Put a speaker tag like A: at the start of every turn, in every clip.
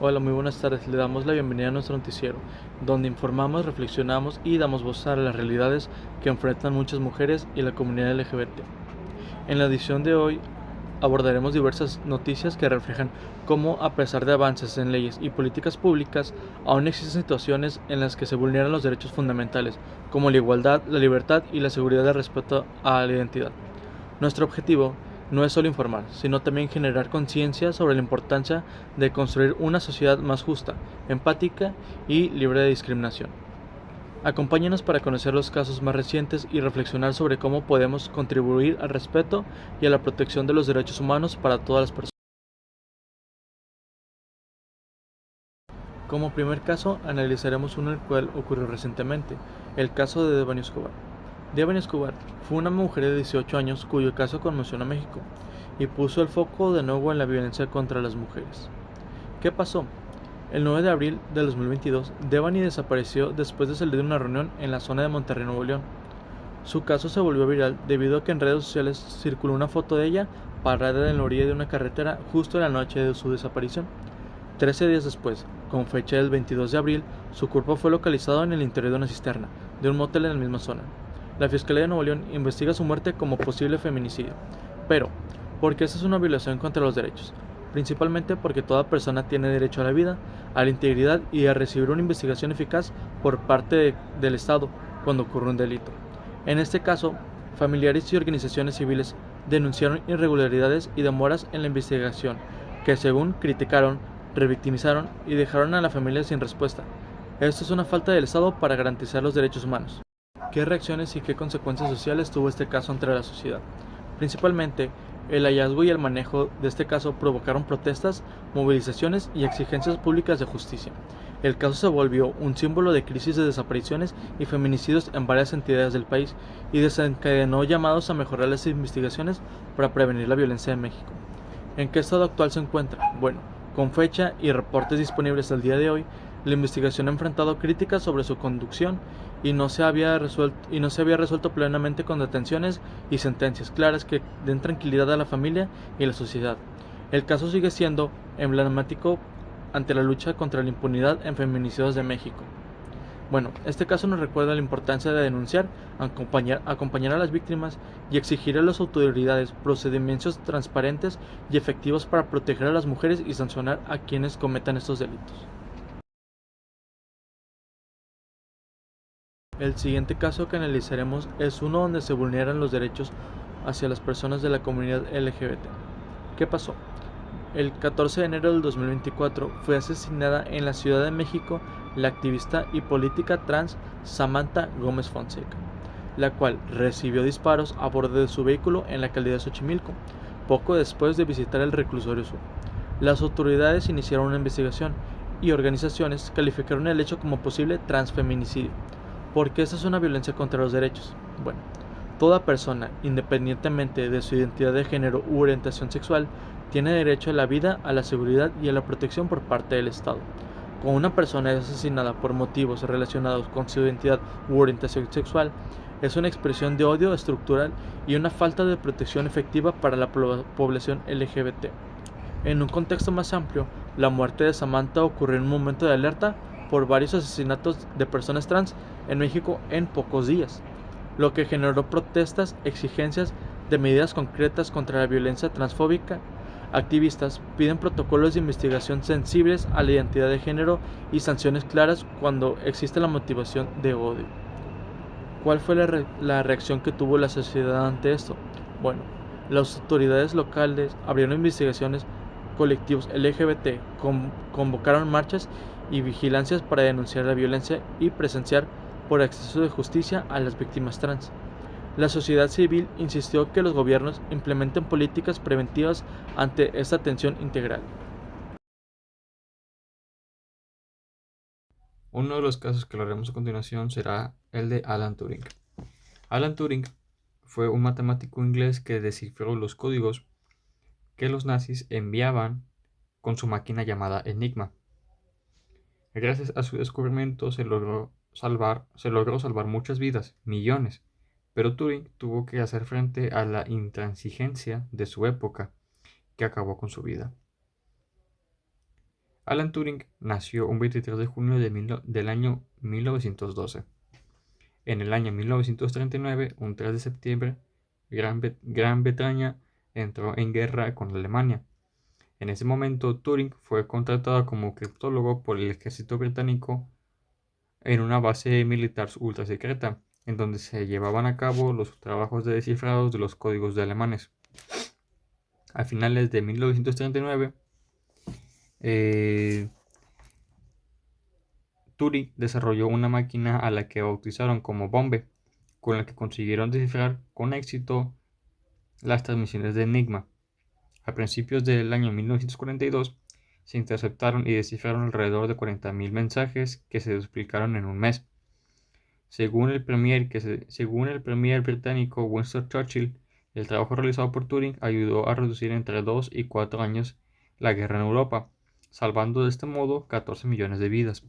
A: Hola, muy buenas tardes. Le damos la bienvenida a nuestro noticiero, donde informamos, reflexionamos y damos voz a las realidades que enfrentan muchas mujeres y la comunidad LGBT. En la edición de hoy abordaremos diversas noticias que reflejan cómo, a pesar de avances en leyes y políticas públicas, aún existen situaciones en las que se vulneran los derechos fundamentales, como la igualdad, la libertad y la seguridad de respeto a la identidad. Nuestro objetivo no es solo informar, sino también generar conciencia sobre la importancia de construir una sociedad más justa, empática y libre de discriminación. Acompáñanos para conocer los casos más recientes y reflexionar sobre cómo podemos contribuir al respeto y a la protección de los derechos humanos para todas las personas. Como primer caso, analizaremos uno el cual ocurrió recientemente, el caso de Devani Escobar. Devani Escobar fue una mujer de 18 años cuyo caso conmocionó a México y puso el foco de nuevo en la violencia contra las mujeres. ¿Qué pasó? El 9 de abril de 2022, Devani desapareció después de salir de una reunión en la zona de Monterrey, Nuevo León. Su caso se volvió viral debido a que en redes sociales circuló una foto de ella parada en la orilla de una carretera justo en la noche de su desaparición. 13 días después, con fecha del 22 de abril, su cuerpo fue localizado en el interior de una cisterna de un motel en la misma zona. La Fiscalía de Nuevo León investiga su muerte como posible feminicidio. Pero, ¿por qué esa es una violación contra los derechos? Principalmente porque toda persona tiene derecho a la vida, a la integridad y a recibir una investigación eficaz por parte del Estado cuando ocurre un delito. En este caso, familiares y organizaciones civiles denunciaron irregularidades y demoras en la investigación, que según criticaron, revictimizaron y dejaron a la familia sin respuesta. Esto es una falta del Estado para garantizar los derechos humanos. ¿Qué reacciones y qué consecuencias sociales tuvo este caso entre la sociedad? Principalmente, el hallazgo y el manejo de este caso provocaron protestas, movilizaciones y exigencias públicas de justicia. El caso se volvió un símbolo de crisis de desapariciones y feminicidios en varias entidades del país y desencadenó llamados a mejorar las investigaciones para prevenir la violencia en México. ¿En qué estado actual se encuentra? Bueno, con fecha y reportes disponibles al día de hoy, la investigación ha enfrentado críticas sobre su conducción y no se había resuelto plenamente con detenciones y sentencias claras que den tranquilidad a la familia y a la sociedad. El caso sigue siendo emblemático ante la lucha contra la impunidad en feminicidios de México. Bueno, este caso nos recuerda la importancia de denunciar, acompañar a las víctimas y exigir a las autoridades procedimientos transparentes y efectivos para proteger a las mujeres y sancionar a quienes cometan estos delitos. El siguiente caso que analizaremos es uno donde se vulneran los derechos hacia las personas de la comunidad LGBT. ¿Qué pasó? El 14 de enero del 2024 fue asesinada en la Ciudad de México la activista y política trans Samantha Gómez Fonseca, la cual recibió disparos a bordo de su vehículo en la alcaldía de Xochimilco, poco después de visitar el reclusorio sur. Las autoridades iniciaron una investigación y organizaciones calificaron el hecho como posible transfeminicidio, porque esa es una violencia contra los derechos. Bueno, toda persona, independientemente de su identidad de género u orientación sexual, tiene derecho a la vida, a la seguridad y a la protección por parte del Estado. Cuando una persona es asesinada por motivos relacionados con su identidad u orientación sexual, es una expresión de odio estructural y una falta de protección efectiva para la población LGBT. En un contexto más amplio, la muerte de Samantha ocurrió en un momento de alerta por varios asesinatos de personas trans en México en pocos días, lo que generó protestas, exigencias de medidas concretas contra la violencia transfóbica. Activistas piden protocolos de investigación sensibles a la identidad de género y sanciones claras cuando existe la motivación de odio. ¿Cuál fue la reacción que tuvo la sociedad ante esto? Bueno, las autoridades locales abrieron investigaciones, colectivos LGBT convocaron marchas y vigilancias para denunciar la violencia y presenciar por acceso de justicia a las víctimas trans. La sociedad civil insistió que los gobiernos implementen políticas preventivas ante esta atención integral.
B: Uno de los casos que hablaremos a continuación será el de Alan Turing. Alan Turing fue un matemático inglés que descifró los códigos que los nazis enviaban con su máquina llamada Enigma. Gracias a su descubrimiento se logró salvar muchas vidas, millones, pero Turing tuvo que hacer frente a la intransigencia de su época, que acabó con su vida. Alan Turing nació un 23 de junio del año 1912. En el año 1939, un 3 de septiembre, Gran Bretaña entró en guerra con Alemania. En ese momento, Turing fue contratado como criptólogo por el ejército británico en una base militar ultra secreta, en donde se llevaban a cabo los trabajos de descifrado de los códigos de alemanes. A finales de 1939, Turing desarrolló una máquina a la que bautizaron como Bombe, con la que consiguieron descifrar con éxito las transmisiones de Enigma. A principios del año 1942, se interceptaron y descifraron alrededor de 40.000 mensajes que se duplicaron en un mes. Según el premier británico Winston Churchill, el trabajo realizado por Turing ayudó a reducir entre 2 y 4 años la guerra en Europa, salvando de este modo 14 millones de vidas.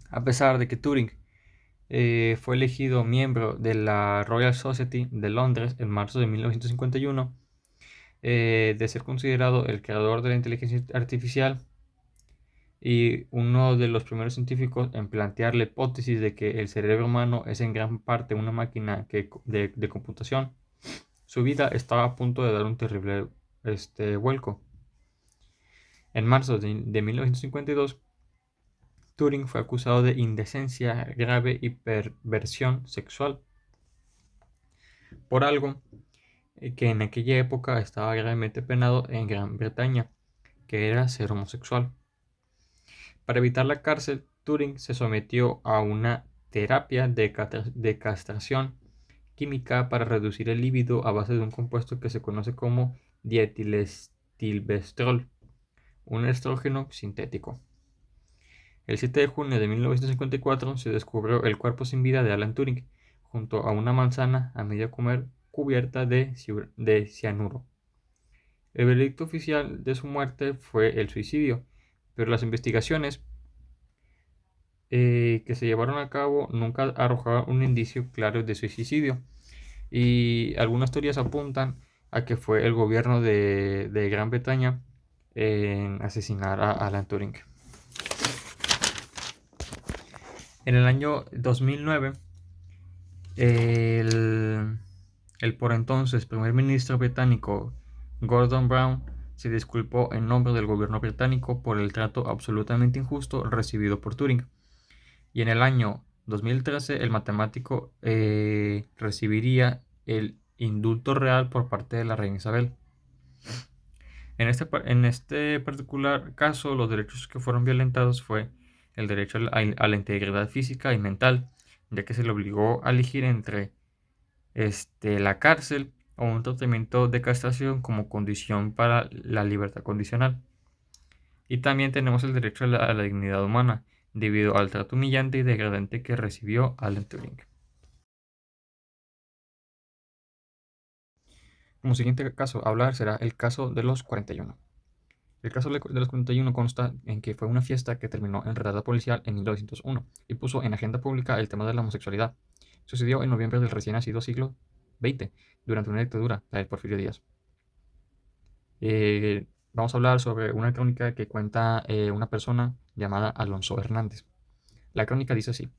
B: A pesar de que Turing fue elegido miembro de la Royal Society de Londres en marzo de 1951, de ser considerado el creador de la inteligencia artificial y uno de los primeros científicos en plantear la hipótesis de que el cerebro humano es en gran parte una máquina de computación, su vida estaba a punto de dar un terrible vuelco. En marzo de 1952, Turing fue acusado de indecencia grave y perversión sexual por algo que en aquella época estaba gravemente penado en Gran Bretaña, que era ser homosexual. Para evitar la cárcel, Turing se sometió a una terapia de castración química para reducir el líbido a base de un compuesto que se conoce como dietilestilbestrol, un estrógeno sintético. El 7 de junio de 1954 se descubrió el cuerpo sin vida de Alan Turing, junto a una manzana a medio comer cubierta de cianuro. El veredicto oficial de su muerte fue el suicidio, pero las investigaciones que se llevaron a cabo nunca arrojaron un indicio claro de suicidio, y algunas teorías apuntan a que fue el gobierno de Gran Bretaña en asesinar a Alan Turing. En el año 2009, el por entonces primer ministro británico Gordon Brown se disculpó en nombre del gobierno británico por el trato absolutamente injusto recibido por Turing. Y en el año 2013 el matemático recibiría el indulto real por parte de la reina Isabel. En este particular caso, los derechos que fueron violentados fue el derecho a la integridad física y mental, ya que se le obligó a elegir entre la cárcel o un tratamiento de castración como condición para la libertad condicional. Y también tenemos el derecho a la dignidad humana, debido al trato humillante y degradante que recibió Alan Turing. Como siguiente caso a hablar será el caso de los 41. El caso de los 41 consta en que fue una fiesta que terminó en redada policial en 1901 y puso en agenda pública el tema de la homosexualidad. Sucedió en noviembre del recién nacido siglo XX, durante una dictadura, la del Porfirio Díaz. Vamos a hablar sobre una crónica que cuenta una persona llamada Alonso Hernández. La crónica dice así: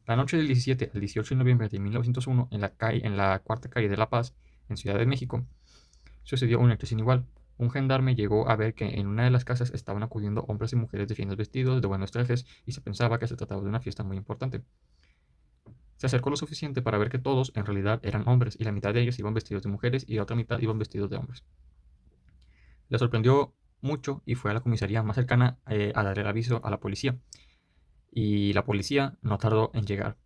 B: la noche del 17 al 18 de noviembre de 1901, en la cuarta calle de La Paz, en Ciudad de México, sucedió un hecho sin igual. Un gendarme llegó a ver que en una de las casas estaban acudiendo hombres y mujeres de finos vestidos, de buenos trajes, y se pensaba que se trataba de una fiesta muy importante. Se acercó lo suficiente para ver que todos en realidad eran hombres, y la mitad de ellos iban vestidos de mujeres y la otra mitad iban vestidos de hombres. Le sorprendió mucho y fue a la comisaría más cercana a darle el aviso a la policía. Y la policía no tardó en llegar.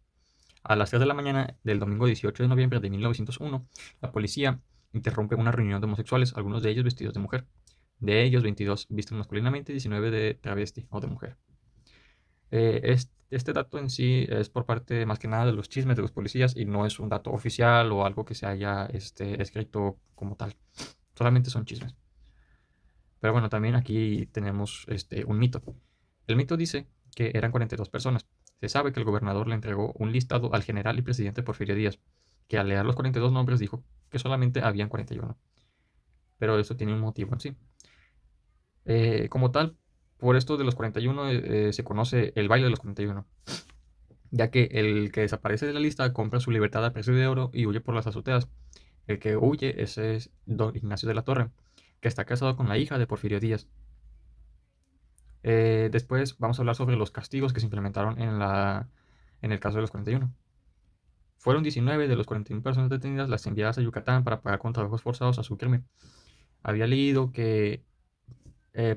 B: A las 3 de la mañana del domingo 18 de noviembre de 1901, la policía interrumpe una reunión de homosexuales, algunos de ellos vestidos de mujer. De ellos, 22 visten masculinamente y 19 de travesti o de mujer. Este dato en sí es por parte más que nada de los chismes de los policías y no es un dato oficial o algo que se haya escrito como tal. Solamente son chismes. Pero bueno, también aquí tenemos un mito. El mito dice que eran 42 personas. Se sabe que el gobernador le entregó un listado al general y presidente Porfirio Díaz, que al leer los 42 nombres dijo que solamente habían 41. Pero eso tiene un motivo en sí. Como tal, Por esto de los 41 se conoce el baile de los 41, ya que el que desaparece de la lista compra su libertad a precio de oro y huye por las azoteas. El que huye, ese es don Ignacio de la Torre, que está casado con la hija de Porfirio Díaz. Después vamos a hablar sobre los castigos que se implementaron en el caso de los 41. Fueron 19 de los 41 personas detenidas las enviadas a Yucatán para pagar con trabajos forzados a su crimen. Había leído que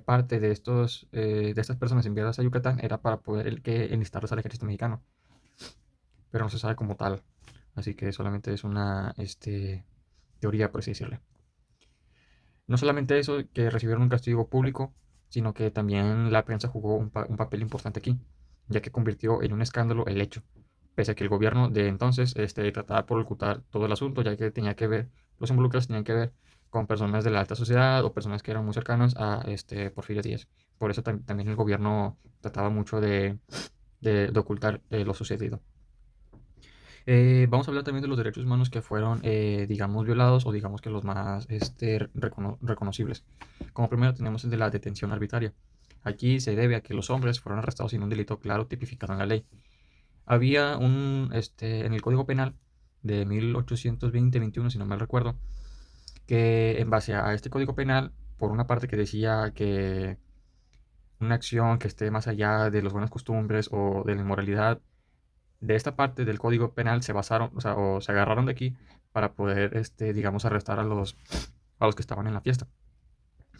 B: parte de estas personas enviadas a Yucatán era para poder enlistarlos al ejército mexicano, pero no se sabe como tal, así que solamente es una teoría, por así decirlo. No solamente eso, que recibieron un castigo público, sino que también la prensa jugó un papel importante aquí, ya que convirtió en un escándalo el hecho, pese a que el gobierno de entonces trataba por ocultar todo el asunto, ya que tenía que ver, los involucrados tenían que ver con personas de la alta sociedad o personas que eran muy cercanas a Porfirio Díaz. Por eso también el gobierno trataba mucho de ocultar lo sucedido. Vamos a hablar también de los derechos humanos que fueron, digamos, violados o digamos que los más reconocibles. Como primero tenemos el de la detención arbitraria. Aquí se debe a que los hombres fueron arrestados sin un delito claro tipificado en la ley. Había en el Código Penal de 1820-21, si no mal recuerdo, que en base a este Código Penal, por una parte que decía que una acción que esté más allá de las buenas costumbres o de la inmoralidad, de esta parte del Código Penal se basaron, o se agarraron de aquí para poder, digamos, arrestar a los que estaban en la fiesta.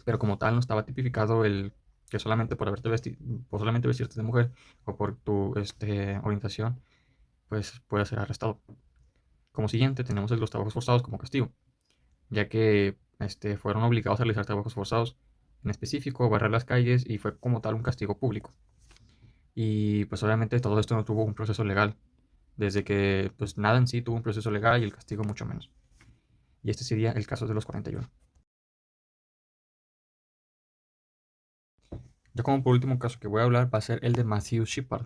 B: Pero como tal no estaba tipificado el que solamente por solamente vestirte de mujer o por tu orientación, pues puedes ser arrestado. Como siguiente tenemos los trabajos forzados como castigo, ya que fueron obligados a realizar trabajos forzados, en específico barrer las calles, y fue como tal un castigo público. Y pues obviamente todo esto no tuvo un proceso legal, desde que pues nada en sí tuvo un proceso legal y el castigo mucho menos. Y este sería el caso de los 41. Ya como por último caso que voy a hablar va a ser el de Matthew Shepard.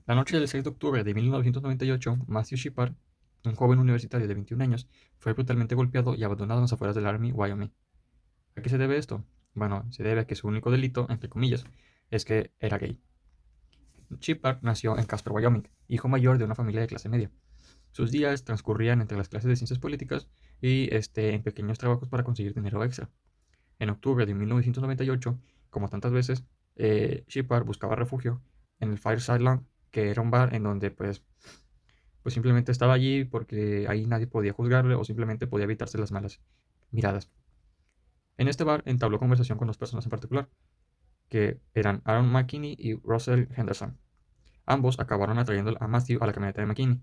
B: La noche del 6 de octubre de 1998, Matthew Shepard, un joven universitario de 21 años, fue brutalmente golpeado y abandonado en las afueras del Army, Wyoming. ¿A qué se debe esto? Bueno, se debe a que su único delito, entre comillas, es que era gay. Shepard nació en Casper, Wyoming, hijo mayor de una familia de clase media. Sus días transcurrían entre las clases de ciencias políticas y en pequeños trabajos para conseguir dinero extra. En octubre de 1998, como tantas veces, Shepard buscaba refugio en el Fireside Lounge, que era un bar en donde pues simplemente estaba allí porque ahí nadie podía juzgarle o simplemente podía evitarse las malas miradas. En este bar entabló conversación con dos personas en particular, que eran Aaron McKinney y Russell Henderson. Ambos acabaron atrayendo a Matthew a la camioneta de McKinney,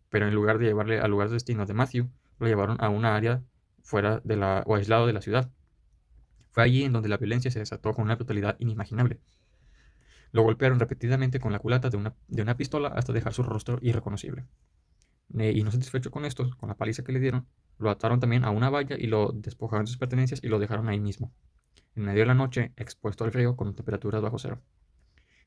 B: pero en lugar de llevarle al lugar de destino de Matthew, lo llevaron a una área fuera o aislado de la ciudad. Fue allí en donde la violencia se desató con una brutalidad inimaginable. Lo golpearon repetidamente con la culata de una pistola hasta dejar su rostro irreconocible. Y no satisfecho con esto, con la paliza que le dieron, lo ataron también a una valla y lo despojaron de sus pertenencias y lo dejaron ahí mismo, en medio de la noche, expuesto al frío con temperaturas bajo cero.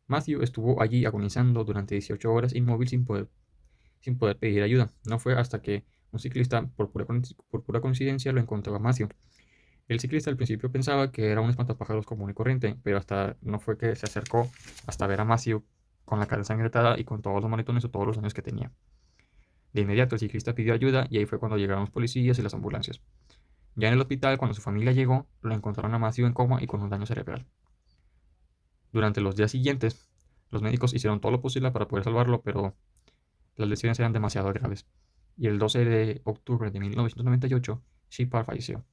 B: Matthew estuvo allí agonizando durante 18 horas inmóvil sin poder pedir ayuda. No fue hasta que un ciclista, por pura coincidencia, lo encontró a Matthew. El ciclista al principio pensaba que era un espantapájaros común y corriente, pero hasta no fue que se acercó hasta ver a Matthew con la cara ensangrentada y con todos los moretones o todos los daños que tenía. De inmediato el ciclista pidió ayuda y ahí fue cuando llegaron los policías y las ambulancias. Ya en el hospital, cuando su familia llegó, lo encontraron a Matthew en coma y con un daño cerebral. Durante los días siguientes, los médicos hicieron todo lo posible para poder salvarlo, pero las lesiones eran demasiado graves. Y el 12 de octubre de 1998, Shepard falleció.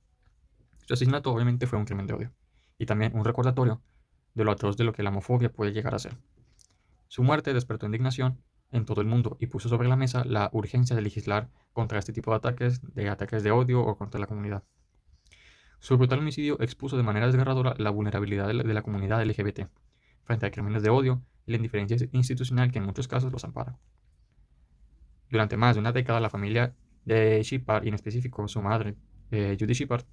B: Su asesinato obviamente fue un crimen de odio, y también un recordatorio de lo atroz de lo que la homofobia puede llegar a ser. Su muerte despertó indignación en todo el mundo y puso sobre la mesa la urgencia de legislar contra este tipo de ataques de odio o contra la comunidad. Su brutal homicidio expuso de manera desgarradora la vulnerabilidad de la comunidad LGBT frente a crímenes de odio y la indiferencia institucional que en muchos casos los ampara. Durante más de una década, la familia de Shepard, y en específico su madre, Judy Shepard,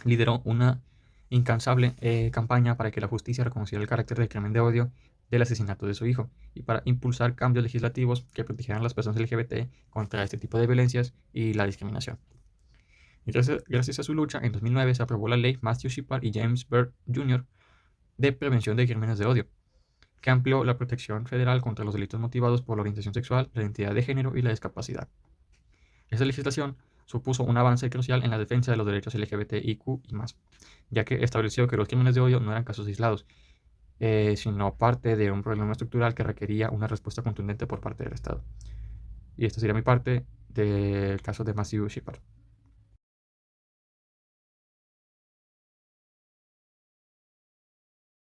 B: lideró una incansable campaña para que la justicia reconociera el carácter del crimen de odio del asesinato de su hijo y para impulsar cambios legislativos que protegieran a las personas LGBT contra este tipo de violencias y la discriminación. Y gracias a su lucha, en 2009 se aprobó la ley Matthew Shepard y James Byrd Jr. de Prevención de Crímenes de Odio, que amplió la protección federal contra los delitos motivados por la orientación sexual, la identidad de género y la discapacidad. Esta legislación supuso un avance crucial en la defensa de los derechos LGBTIQ y más, ya que estableció que los crímenes de odio no eran casos aislados, sino parte de un problema estructural que requería una respuesta contundente por parte del Estado. Y esta sería mi parte del caso de Matthew Shepard.